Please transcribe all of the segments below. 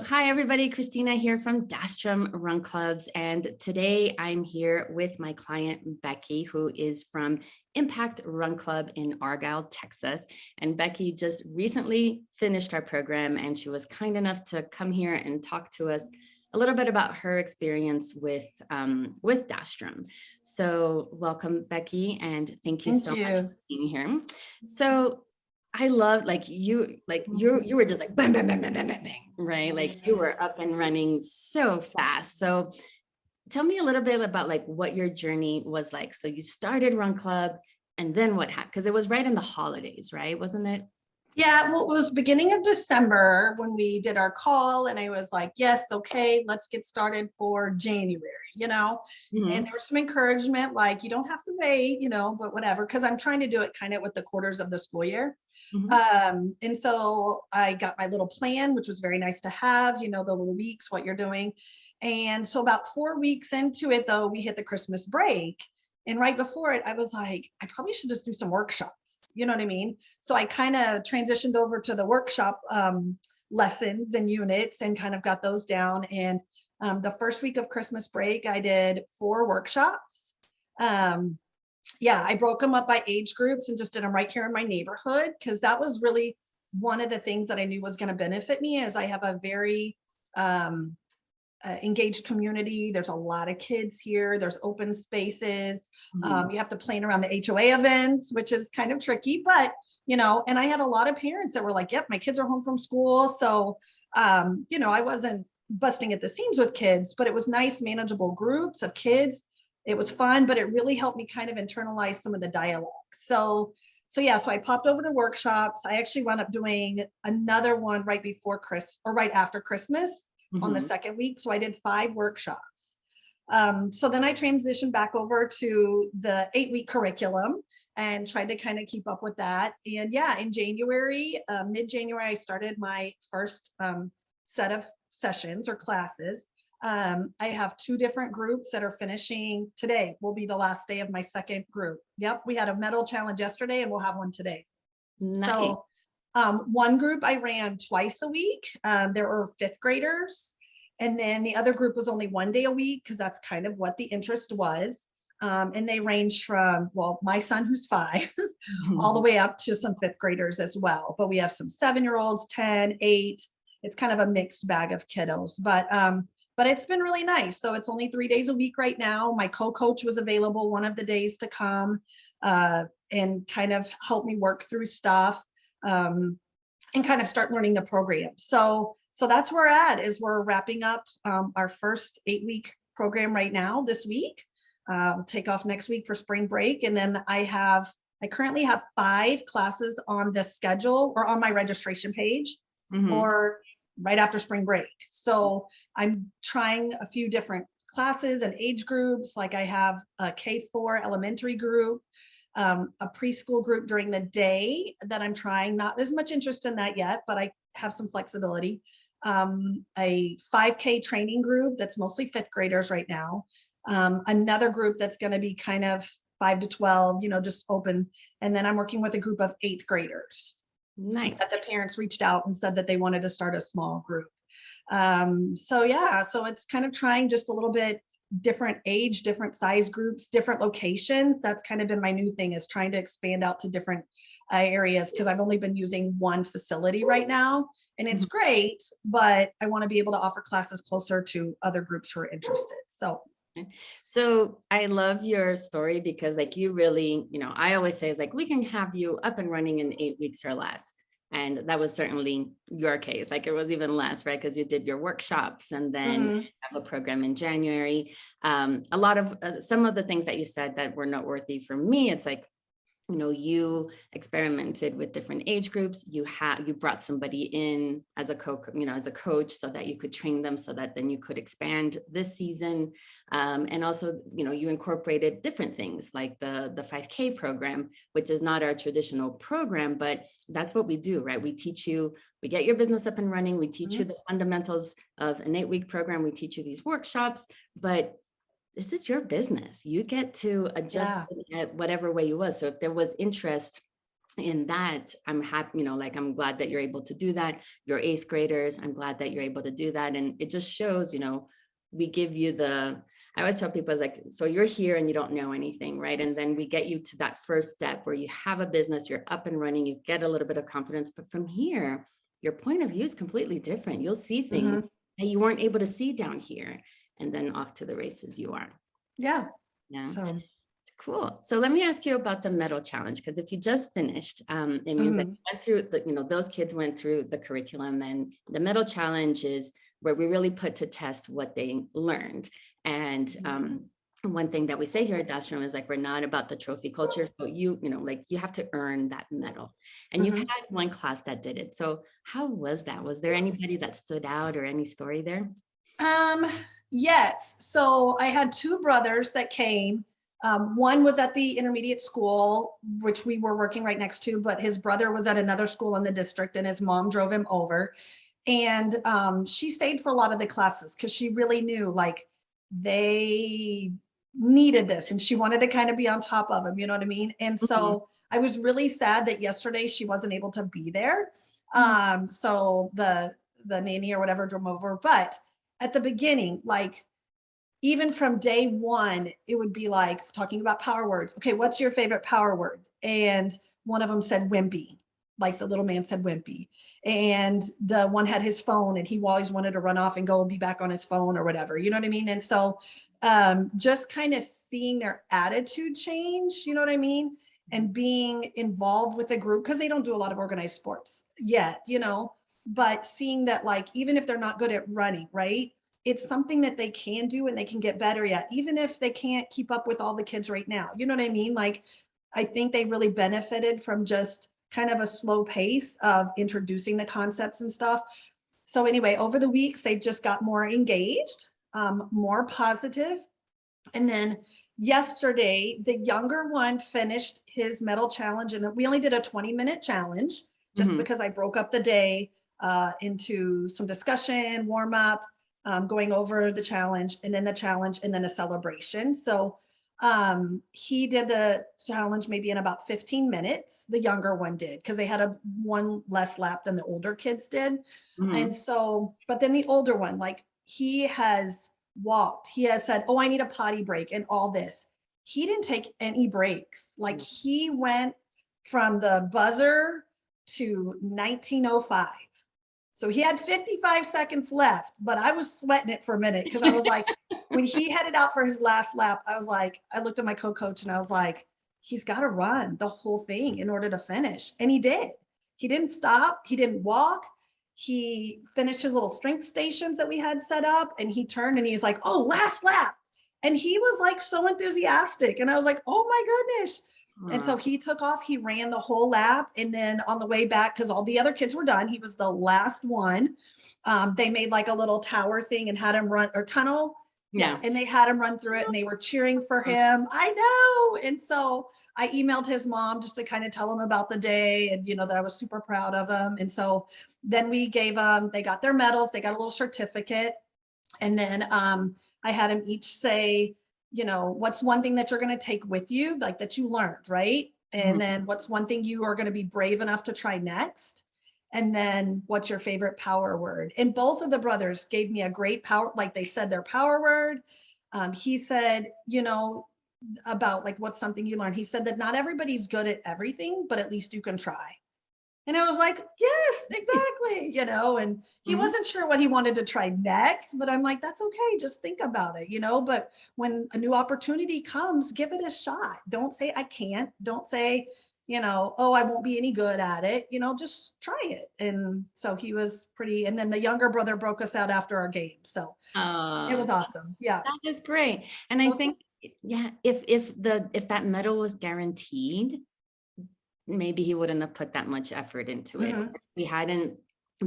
hi everybody, Cristina here from DashStrom Run Clubs. And today I'm here with my client, Becky, who is from Impact Run Club in Argyle, Texas. And Becky just recently finished our program and she was kind enough to come here and talk to us a little bit about her experience with DashStrom. So welcome, Becky, and thank you so much for being here. So I love you were just like bang, bang, bang, bang, bang, bang, bang, right? Like you were up and running so fast. So tell me a little bit about like what your journey was like. So you started Run Club and then what happened? Because it was right in the holidays, right? Wasn't it? Yeah, well, it was beginning of December when we did our call, and I was like, yes, okay, let's get started for January. And there was some encouragement, like, you don't have to wait, but whatever, because I'm trying to do it kind of with the quarters of the school year. And so I got my little plan, which was very nice to have, the little weeks, what you're doing. And so about 4 weeks into it, though, we hit the Christmas break. And right before it, I was like, I probably should just do some workshops. You know what I mean? So I kind of transitioned over to the workshop lessons and units and kind of got those down. And the first week of Christmas break, I did 4 workshops. I broke them up by age groups and just did them right here in my neighborhood, because that was really one of the things that I knew was going to benefit me, as I have a very engaged community. There's a lot of kids here. There's open spaces. You have to plan around the HOA events, which is kind of tricky, but and I had a lot of parents that were like, yep, my kids are home from school. So, I wasn't busting at the seams with kids, but it was nice, manageable groups of kids. It was fun, but it really helped me kind of internalize some of the dialogue. So I popped over to workshops. I actually wound up doing another one right after Christmas. On the second week. So I did 5 workshops. So then I transitioned back over to the 8-week curriculum and tried to kind of keep up with that. And in January, mid-January, I started my first set of sessions or classes. I have 2 different groups that are finishing. Today will be the last day of my second group. Yep, we had a medal challenge yesterday and we'll have one today. Nice. So one group I ran twice a week. There were 5th graders. And then the other group was only 1 day a week, because that's kind of what the interest was. And they range from, my son, who's 5, all the way up to some 5th graders as well. But we have some 7-year-olds, 10, 8. It's kind of a mixed bag of kiddos. But it's been really nice. So it's only 3 days a week right now. My co-coach was available one of the days to come and kind of help me work through stuff. And kind of start learning the program. So that's where we're wrapping up our first 8-week program right now this week. We'll take off next week for spring break. And then I currently have 5 classes on the schedule or on my registration page for right after spring break. So I'm trying a few different classes and age groups. Like I have a K4 elementary group, a preschool group during the day that I'm trying. Not as much interest in that yet, but I have some flexibility. A 5K training group that's mostly 5th graders right now. Another group that's going to be kind of 5 to 12, just open. And then I'm working with a group of 8th graders. Nice. That the parents reached out and said that they wanted to start a small group. So it's kind of trying just a little bit different age, different size groups, different locations. That's kind of been my new thing, is trying to expand out to different areas, because I've only been using one facility right now, and it's great, but I want to be able to offer classes closer to other groups who are interested. So I love your story, because like you really, I always say is like, we can have you up and running in 8 weeks or less. And that was certainly your case. Like it was even less, right? Because you did your workshops and then have a program in January. A lot of some of the things that you said that were noteworthy for me, it's like, you experimented with different age groups. You brought somebody in as a coach so that you could train them, so that then you could expand this season. And also, you incorporated different things like the 5K program, which is not our traditional program, but that's what we do, right? We get your business up and running. We teach you the fundamentals of an 8-week program. We teach you these workshops, but this is your business. You get to adjust it whatever way you was. So if there was interest in that, I'm happy, like, I'm glad that you're able to do that. Your eighth graders, I'm glad that you're able to do that. And it just shows, we give you I always tell people, it's like, so you're here and you don't know anything, right? And then we get you to that first step where you have a business, you're up and running, you get a little bit of confidence. But from here, your point of view is completely different. You'll see things Mhm. that you weren't able to see down here. And then off to the races you are. Yeah. Yeah. So, Cool. So let me ask you about the medal challenge, because if you just finished, it means that mhm, you went through those kids went through the curriculum, and the medal challenge is where we really put to test what they learned. And one thing that we say here at DashStrom is, like, we're not about the trophy culture. So like, you have to earn that medal. And you've had mhm. one class that did it. So how was that? Was there anybody that stood out or any story there? Um, yes. So I had two brothers that came. One was at the intermediate school, which we were working right next to, but his brother was at another school in the district, and his mom drove him over. And she stayed for a lot of the classes because she really knew, like, they needed this, and she wanted to kind of be on top of them, you know what I mean? And Mhm. so I was really sad that yesterday she wasn't able to be there. Mhm. So the nanny or whatever drove over, but at the beginning, like, even from day one, it would be like talking about power words. Okay, what's your favorite power word? And one of them said wimpy, like the little man said wimpy. And the one had his phone, and he always wanted to run off and go be back on his phone or whatever. You know what I mean? And so just kind of seeing their attitude change, you know what I mean? And being involved with a group, because they don't do a lot of organized sports yet, but seeing that, like, even if they're not good at running, right? It's something that they can do and they can get better at, even if they can't keep up with all the kids right now. You know what I mean? Like, I think they really benefited from just kind of a slow pace of introducing the concepts and stuff. So anyway, over the weeks, they've just got more engaged, more positive. And then yesterday, the younger one finished his medal challenge, and we only did a 20-minute challenge just Mhm. because I broke up the day into some discussion, warm up, going over the challenge, and then the challenge, and then a celebration. So he did the challenge maybe in about 15 minutes. The younger one did, because they had one less lap than the older kids did. And Mhm. so, but then the older one, like, he has walked. He has said, "Oh, I need a potty break," and all this. He didn't take any breaks. Like, he went from the buzzer to 1905. So he had 55 seconds left, but I was sweating it for a minute because I was like, when he headed out for his last lap, I was like, I looked at my co-coach and I was like, he's got to run the whole thing in order to finish. And he did. He didn't stop. He didn't walk. He finished his little strength stations that we had set up, and he turned and he's like, "Oh, last lap." And he was like so enthusiastic. And I was like, "Oh my goodness." And Aw. so he took off, he ran the whole lap. And then on the way back, because all the other kids were done, he was the last one. They made like a little tower thing and had him run, or tunnel. Yeah. Yeah. And they had him run through it and they were cheering for him. I know. And so I emailed his mom just to kind of tell him about the day, and, that I was super proud of him. And so then we gave them, they got their medals, they got a little certificate. And then I had them each say, what's one thing that you're going to take with you, like, that you learned, right? And Mhm. then what's one thing you are going to be brave enough to try next? And then what's your favorite power word? And both of the brothers gave me a great power, like, they said their power word. He said, about, like, what's something you learned. He said that not everybody's good at everything, but at least you can try. And I was like, yes, exactly, and he Mhm. wasn't sure what he wanted to try next, but I'm like, that's okay. Just think about it, but when a new opportunity comes, give it a shot. Don't say, I can't. Don't say, oh, I won't be any good at it. Just try it. And so he was pretty, and then the younger brother broke us out after our game. So it Oh, was awesome. Yeah. that is great. And It I was good. think, yeah, if that medal was guaranteed, maybe he wouldn't have put that much effort into it. Mhm, We hadn't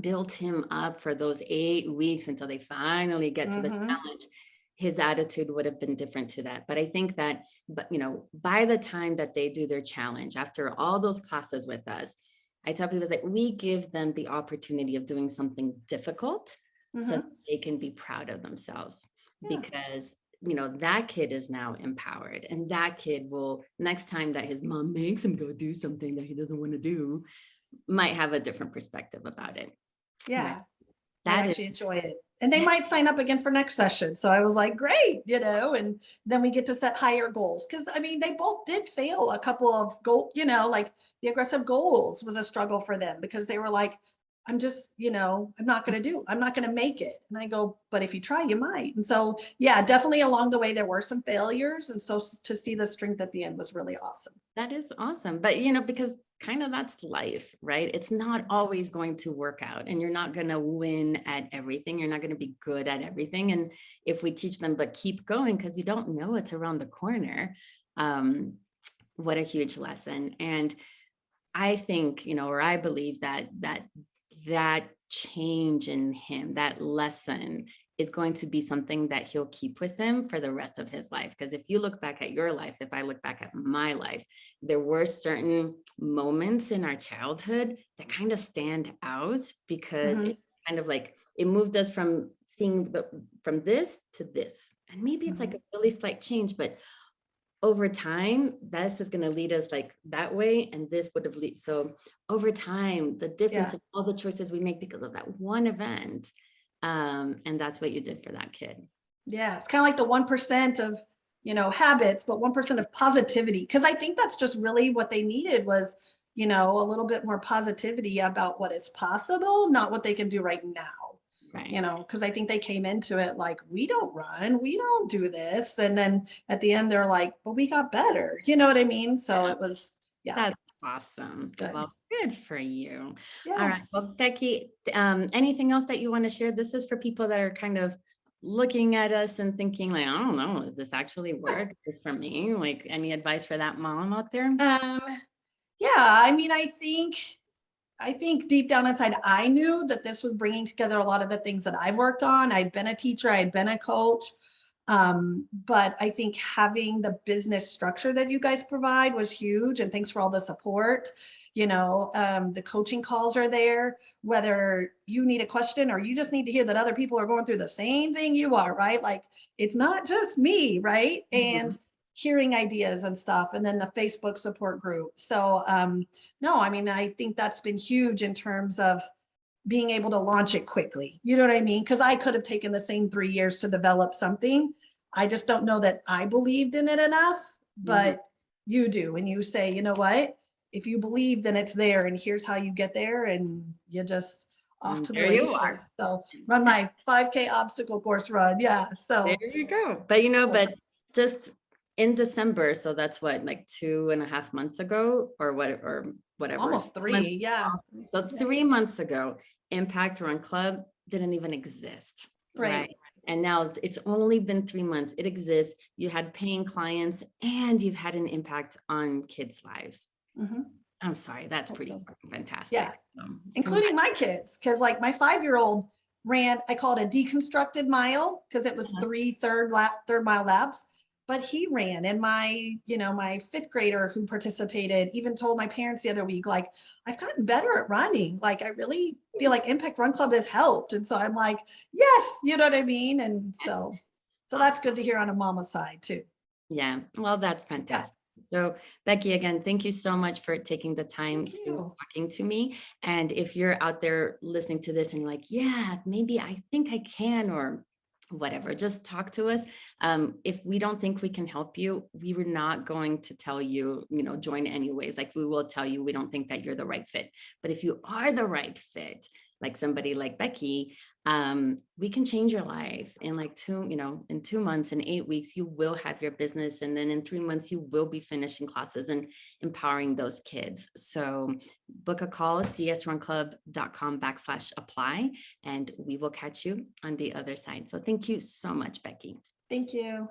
built him up for those 8 weeks until they finally get to the mhm. challenge. His attitude would have been different to that. But I think that, but by the time that they do their challenge, after all those classes with us, I tell people, like, we give them the opportunity of doing something difficult so that Mhm. they can be proud of themselves. Yeah. Because that kid is now empowered, and that kid will, next time that his mom makes him go do something that he doesn't want to do, might have a different perspective about it. Yeah. Might That is, actually enjoy it. And they yeah, might sign up again for next session. So I was like, great, and then we get to set higher goals. Cause I mean, they both did fail a couple of like the aggressive goals was a struggle for them because they were like, I'm just, I'm not going to make it. And I go, but if you try, you might. And so, yeah, definitely along the way, there were some failures. And so to see the strength at the end was really awesome. that is awesome. But, because kind of that's life, right? It's not always going to work out, and you're not going to win at everything. You're not going to be good at everything. And if we teach them, but keep going, because you don't know it's around the corner. What a huge lesson. And I think, or I believe that change in him, that lesson is going to be something that he'll keep with him for the rest of his life. Because if you look back at your life, if I look back at my life, there were certain moments in our childhood that kind of stand out because Mhm. it's kind of like it moved us from seeing from this to this. And maybe it's like Mhm. a really slight change, but over time, this is going to lead us like that way, and this would have lead. So over time, the difference Yeah. in all the choices we make because of that one event, and that's what you did for that kid. Yeah, it's kind of like the 1% of, habits, but 1% of positivity. Cause I think that's just really what they needed was, a little bit more positivity about what is possible, not what they can do right now. Right. Cause I think they came into it like, we don't run, we don't do this. And then at the end, they're like, but we got better. You know what I mean? So Yeah, it was, yeah, that's awesome. it's good. Well, good for you. All Yeah. right. Well, Becky, anything else that you want to share? This is for people that are kind of looking at us and thinking like, I don't know, is this actually work? Is this for me? Like, any advice for that mom out there? Um, yeah, I mean, I think deep down inside, I knew that this was bringing together a lot of the things that I've worked on. I'd been a teacher, I'd been a coach. But I think having the business structure that you guys provide was huge. And thanks for all the support. The coaching calls are there, whether you need a question or you just need to hear that other people are going through the same thing you are, right? Like it's not just me, right? Mhm. And hearing ideas and stuff, and then the Facebook support group. So no, I mean, I think that's been huge in terms of being able to launch it quickly. You know what I mean? Because I could have taken the same 3 years to develop something. I just don't know that I believed in it enough, Mhm. but you do. And you say, you know what? If you believe, then it's there. And here's how you get there. And you just off And to the there you are. races. So run my 5K obstacle course run. Yeah. There So you go. But cool. but just in December, so that's what, like 2.5 months ago, or what, or whatever. Almost 3. Yeah. So Yeah. 3 months ago, Impact Run Club didn't even exist, Right. right? And now it's only been 3 months. It exists. You had paying clients, and you've had an impact on kids' lives. Mhm. I'm sorry, that's Hope pretty so. fucking fantastic. Yeah. So, Including my kids. Cause like my 5-year-old ran, I call it a deconstructed mile because it was congrats. 3 third mile laps. But he ran, and my 5th grader who participated even told my parents the other week, like, I've gotten better at running. Like, I really feel like Impact Run Club has helped. And so I'm like, yes, you know what I mean? And so that's Awesome. good to hear on a mama side too. Yeah, well, that's Yeah. fantastic. So, Becky, again, thank you so much for taking the time Thank to you. talking to me. And if you're out there listening to this and you're like, yeah, maybe I think I can, or whatever, just talk to us. If we don't think we can help you, we were not going to tell you, join anyways. Like, we will tell you we don't think that you're the right fit. But if you are the right fit, like somebody like Becky, we can change your life in like in 2 months, in 8 weeks, you will have your business. And then in 3 months, you will be finishing classes and empowering those kids. So book a call, dsrunclub.com/apply, and we will catch you on the other side. So thank you so much, Becky. Thank you.